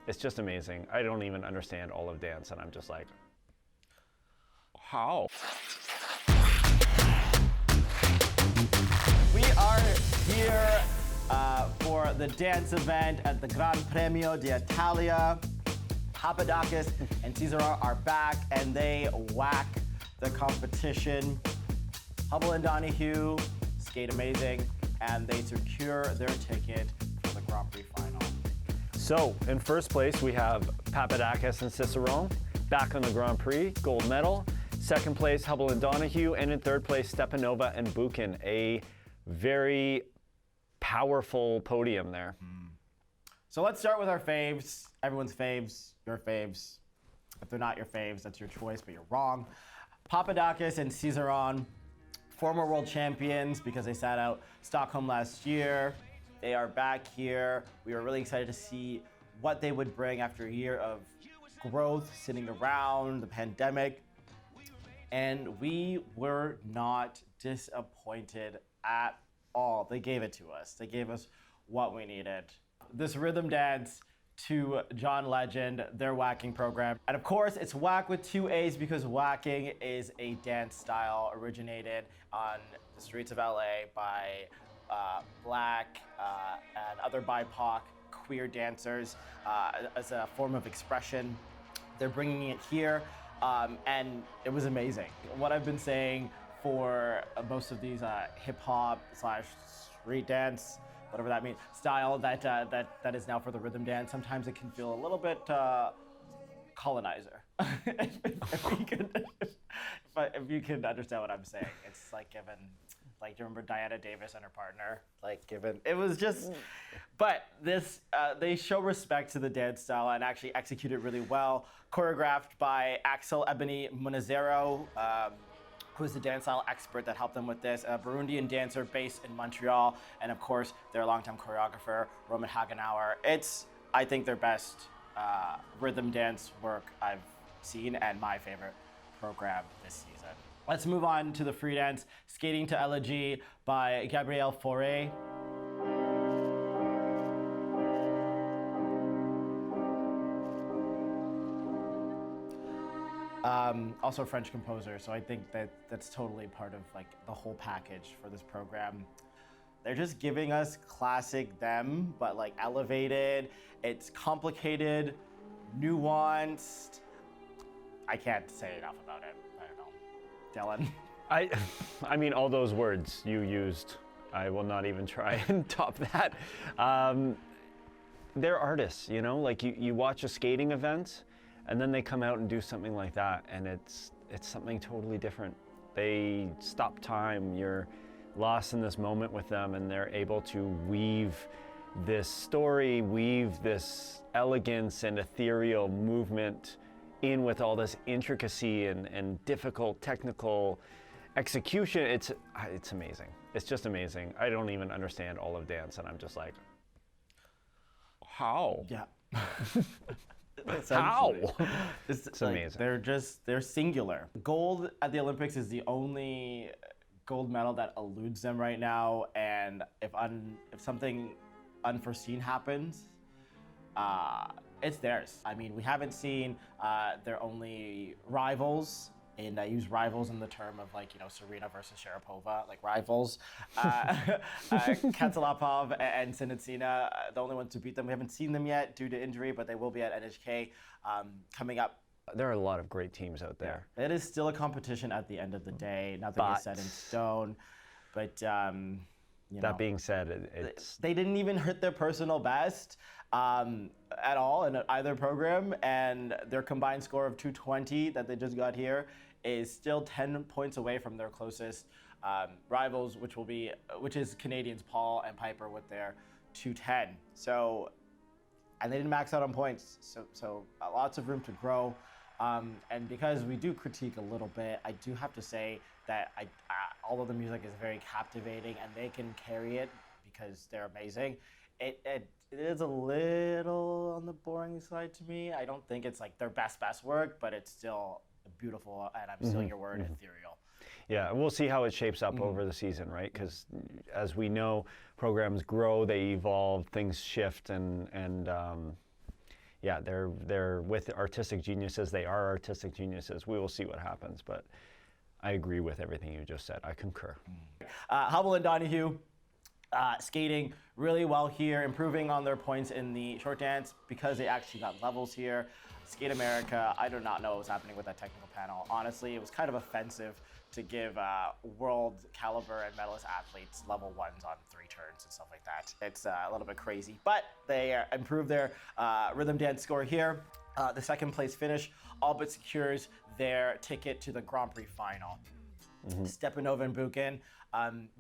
It's just amazing. I don't even understand all of dance, and I'm just like, how? We are here for the dance event at the Gran Premio D'Italia. Papadakis and Cizeron are back, and they whack the competition. Hubbell and Donohue skate amazing, and they secure their ticket for the Grand Prix final. So, in first place, we have Papadakis and Cizeron, back on the Grand Prix, gold medal. Second place, Hubbell and Donohue, and in third place, Stepanova and Bukin. A very powerful podium there. So let's start with our faves. Everyone's faves, your faves. If they're not your faves, that's your choice, but you're wrong. Papadakis and Cizeron, former world champions because they sat out Stockholm last year. They are back here. We were really excited to see what they would bring after a year of growth, sitting around, the pandemic. And we were not disappointed at all. They gave it to us. They gave us what we needed. This rhythm dance to John Legend, their whacking program. And of course, it's whack with two A's because whacking is a dance style originated on the streets of LA by Black and other BIPOC queer dancers as a form of expression. They're bringing it here, and it was amazing. What I've been saying for most of these hip hop / street dance, whatever that means, style that is now for the rhythm dance. Sometimes it can feel a little bit colonizer. if you can understand what I'm saying, it's like given, like, do you remember Diana Davis and her partner? Like given, it was just, but this they show respect to the dance style and actually execute it really well. Choreographed by Axel Ebony Munazero, who is the dance style expert that helped them with this, a Burundian dancer based in Montreal, and of course, their longtime choreographer, Roman Hagenauer. It's, I think, their best rhythm dance work I've seen and my favorite program this season. Let's move on to the free dance, Skating to Elegy by Gabriella Papadakis. Also a French composer, so I think that's totally part of like the whole package for this program. They're just giving us classic them, but like elevated. It's complicated, nuanced. I can't say enough about it. I don't know. Dylan? I mean, all those words you used, I will not even try and top that. They're artists, you know? Like you watch a skating event, and then they come out and do something like that, and it's something totally different. They stop time, you're lost in this moment with them, and they're able to weave this story, weave this elegance and ethereal movement in with all this intricacy and difficult technical execution. It's amazing. It's just amazing. I don't even understand all of dance, and I'm just like, how? Yeah. How? It's like, amazing. They're singular. Gold at the Olympics is the only gold medal that eludes them right now, and if something unforeseen happens, it's theirs. I mean, we haven't seen their only rivals, and I use rivals in the term of, like, you know, Serena versus Sharapova, like rivals. Katsalapov and Sinitsina, the only ones to beat them. We haven't seen them yet due to injury, but they will be at NHK coming up. There are a lot of great teams out there. Yeah. It is still a competition at the end of the day. Nothing is set in stone. But, you know, that being said, it's... They didn't even hit their personal best at all in either program, and their combined score of 220 that they just got here is still 10 points away from their closest rivals, which is Canadians Paul and Piper with their 210. So, and they didn't max out on points, so lots of room to grow. And because we do critique a little bit, I do have to say that although the music is very captivating and they can carry it because they're amazing, it is a little on the boring side to me. I don't think it's like their best work, but it's still beautiful, and I'm stealing your word, ethereal. Yeah, we'll see how it shapes up over the season, right? Because as we know, programs grow, they evolve, things shift, and yeah, they're with artistic geniuses. They are artistic geniuses. We will see what happens, but I agree with everything you just said. I concur. Hubbell and Donohue skating really well here, improving on their points in the short dance because they actually got levels here. Skate America, I do not know what was happening with that technical panel. Honestly, it was kind of offensive to give world caliber and medalist athletes level 1s on 3 turns and stuff like that. It's a little bit crazy, but they improved their rhythm dance score here. The second place finish all but secures their ticket to the Grand Prix final. Stepanova and Bukin,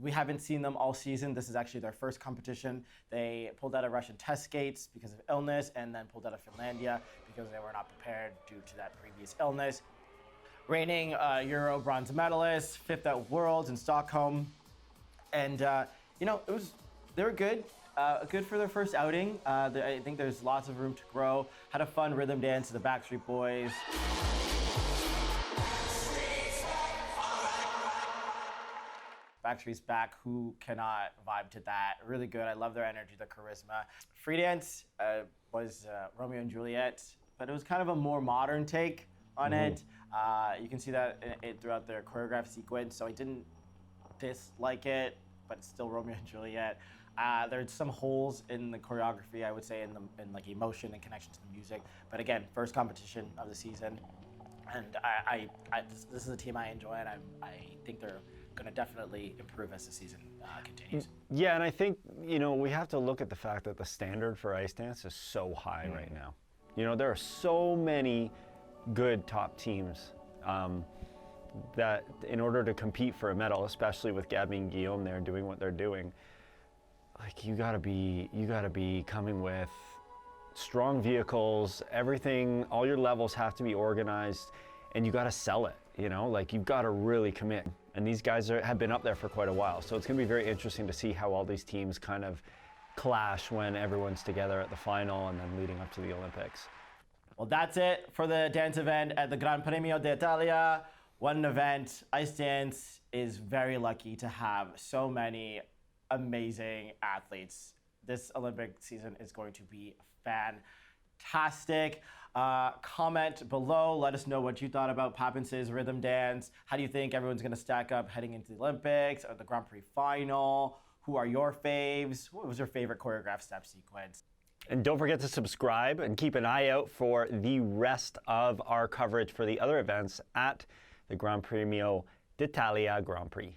we haven't seen them all season. This is actually their first competition. They pulled out of Russian test skates because of illness, and then pulled out of Finlandia because they were not prepared due to that previous illness. Reigning Euro bronze medalist, 5th at Worlds in Stockholm, and you know, they were good. Good for their first outing. I think there's lots of room to grow. Had a fun rhythm dance to the Backstreet Boys. Backstreet's back. Who cannot vibe to that? Really good. I love their energy, their charisma. Free dance was Romeo and Juliet, but it was kind of a more modern take on it. You can see that throughout their choreographed sequence, so I didn't dislike it, but it's still Romeo and Juliet. There's some holes in the choreography, I would say, in like emotion and connection to the music. But again, first competition of the season, and this is a team I enjoy, and I think they're going to definitely improve as the season continues. Yeah, and I think, you know, we have to look at the fact that the standard for ice dance is so high right now. You know, there are so many good top teams that in order to compete for a medal, especially with Gabby and Guillaume there doing what they're doing, like you gotta be coming with strong vehicles, everything, all your levels have to be organized, and you gotta sell it, you know, like you've gotta really commit. And these guys have been up there for quite a while, so it's gonna be very interesting to see how all these teams kind of clash when everyone's together at the final and then leading up to the Olympics. Well, that's it for the dance event at the Gran Premio D'Italia. One event. Ice dance is very lucky to have so many amazing athletes. This Olympic season is going to be fantastic. Comment below. Let us know what you thought about Papadakis' rhythm dance. How do you think everyone's going to stack up heading into the Olympics or the Grand Prix final? Who are your faves? What was your favorite choreographed step sequence? And don't forget to subscribe and keep an eye out for the rest of our coverage for the other events at the Grand Premio D'Italia Grand Prix.